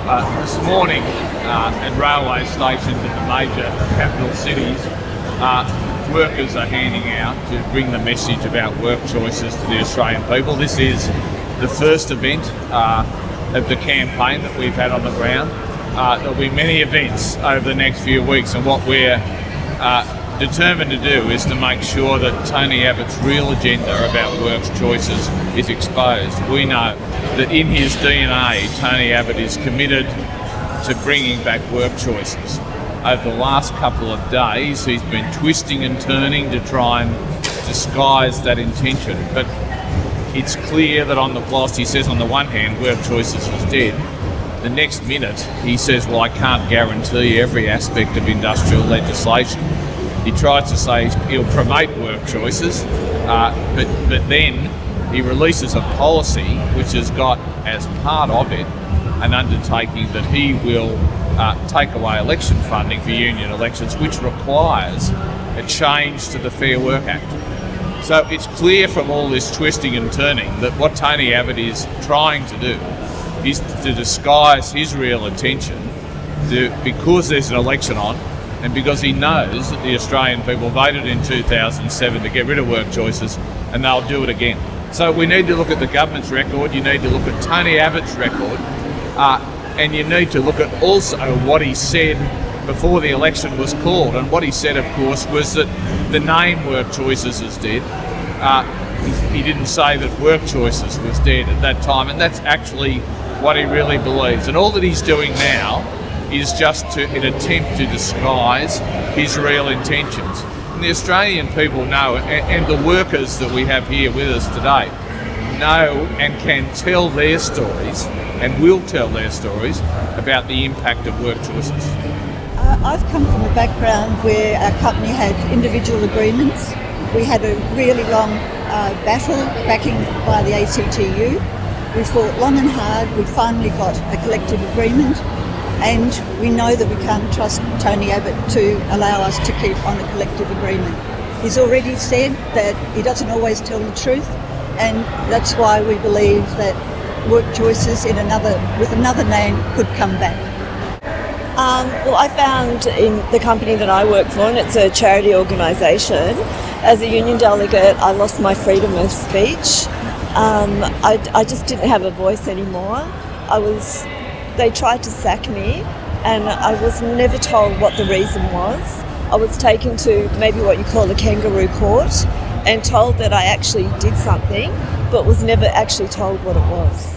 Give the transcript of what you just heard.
This morning at railway stations in the major capital cities, workers are handing out to bring the message about work choices to the Australian people. This is the first event of the campaign that we've had on the ground. There'll be many events over the next few weeks, and what we're determined to do is to make sure that Tony Abbott's real agenda about work choices is exposed. We know that in his DNA, Tony Abbott is committed to bringing back work choices. Over the last couple of days, he's been twisting and turning to try and disguise that intention. But it's clear that whilst he says on the one hand, work choices is dead, the next minute he says, well, I can't guarantee every aspect of industrial legislation. He tries to say he'll promote work choices, but then he releases a policy which has got as part of it an undertaking that he will take away election funding for union elections, which requires a change to the Fair Work Act. So it's clear from all this twisting and turning that what Tony Abbott is trying to do is to disguise his real intention because there's an election on, and because he knows that the Australian people voted in 2007 to get rid of work choices, and they'll do it again. So we need to look at the government's record, you need to look at Tony Abbott's record, and you need to look at also what he said before the election was called. And what he said, of course, was that the name work choices is dead. He didn't say that work choices was dead at that time, and that's actually what he really believes. And all that he's doing now is just an attempt to disguise his real intentions. And the Australian people know, and the workers that we have here with us today know and can tell their stories and will tell their stories about the impact of work choices. I've come from a background where our company had individual agreements. We had a really long battle backing by the ACTU. We fought long and hard. We finally got a collective agreement, and we know that we can't trust Tony Abbott to allow us to keep on a collective agreement. He's already said that he doesn't always tell the truth, and that's why we believe that work choices with another name could come back. Well, I found in the company that I work for, and it's a charity organisation, as a union delegate, I lost my freedom of speech. I just didn't have a voice anymore. They tried to sack me, and I was never told what the reason was. I was taken to maybe what you call a kangaroo court and told that I actually did something, but was never actually told what it was.